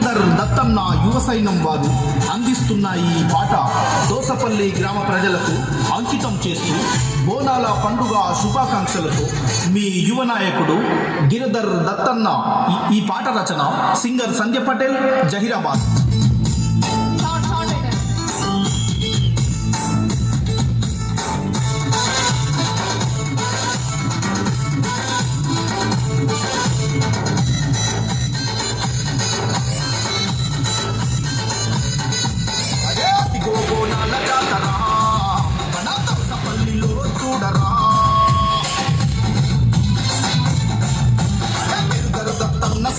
గిరిధర్ దత్తన్న యువ సైన్యం వారు అందిస్తున్న ఈ పాట దోసపల్లి గ్రామ ప్రజలకు అంకితం చేస్తూ బోనాల పండుగ శుభాకాంక్షలతో మీ యువ నాయకుడు గిరిధర్ దత్తన్న. ఈ పాట రచన సింగర్ సంధ్య పటేల్, జహీరాబాద్.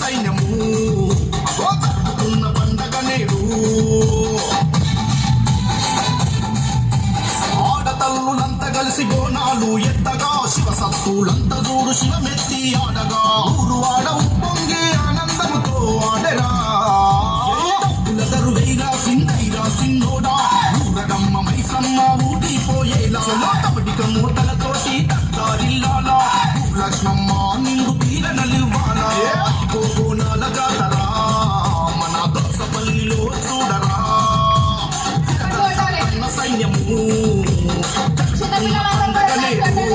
సైన్యము జరుగుతున్న పండగ నేడు ఆడతల్లులంతా కలిసి బోనాలు ఎత్తగా శివసత్తులంతా చూడు శివమెత్తి ఆడగా ఊరు ఆడ ఉప్పొంగి ఆనందముతో ఆడరా కులదరువైరా సిందైరా సిన్నోడా ఊరడమ్మ మైసమ్మ ఊడిపోయేలా కబడిక మూతలతోటి తత్తారిల్లాలా లక్ష్మమ్మ నిండు తీరనలివ్వాలా బోనాల జాతరా మన దోసపల్లిలో చూడరా అన్న సైన్యము పండగలేదు.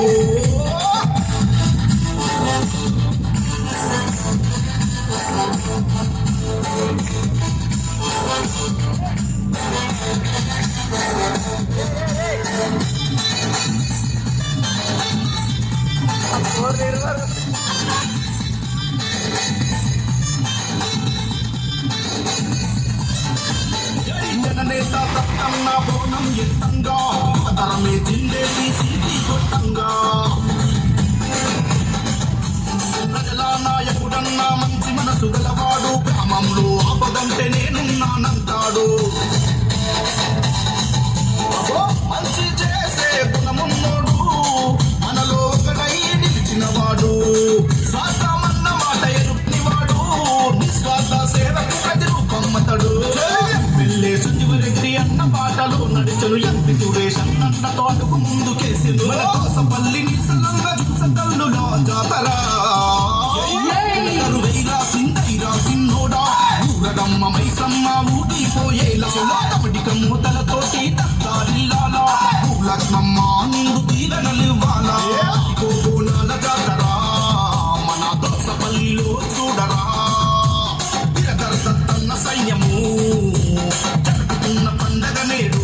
నేత దత్తన్న బోనం ఎత్తంగా తరమే జిల్లేసి సీటి కొట్టంగా ప్రజల నాయకుడన్న మంచి మనసు గలవాడు గ్రామంలో ఆపదంటే నేనున్నానంటాడు. మంచి చేసే గుణమున్నోడు మనలో ఒకటై నిలిచినవాడు స్వార్థమన్న మాట ఎరుప్నివాడు నిస్వార్థ సేవకు ప్రతిరూపమ్మతడు. అన్న పాటలు నడిచలు ఎంపి సురేష్ అన్నతో అడుగు ముందుకేసింది మన దోసపల్లి నిసలంగా చూసకల్లులో జాతరా వేరా సిందైరా సిన్నోడా ఊరడమ్మ మైసమ్మ ఊడిపోయేలా కబడిక మూతలతోటి తత్తారిల్లాలా లక్ష్మమ్మ నిండు తీరనలివ్వాలా బోనాల జాతరా మన దోసపల్లిలో చూడరా గిరిధర్ దత్తన్న సైన్యము పండగ నేడు.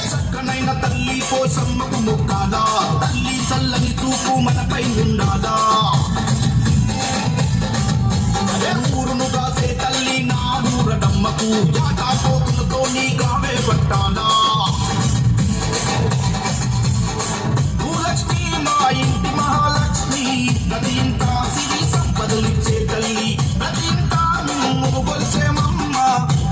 చక్కనైన తల్లి పోసమ్మకు మొక్కాలా తల్లి చల్లని చూపు మనపై ఉండాలా ఊరును కాసే తల్లి నా ఊరడమ్మకు జాటాపోతులతో నీ గావే పట్టాలా భూలక్ష్మి మా ఇంటి మహాలక్ష్మి ప్రతి ఇంట సిరి సంపదలిచ్చే తల్లి ప్రతి ఇంట నువ్వు కొలిచేమమ్మ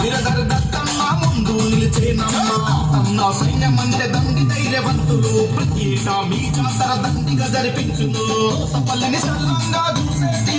గిరిధర్ దత్తమ్మ ముందు నిలిచేనమ్మ అన్న సైన్యమంటే దండి ధైర్యవంతులు ప్రతి ఏటా మీ జాతర దండిగా జరిపించును సపల్లిని సల్లంగా చూసేటి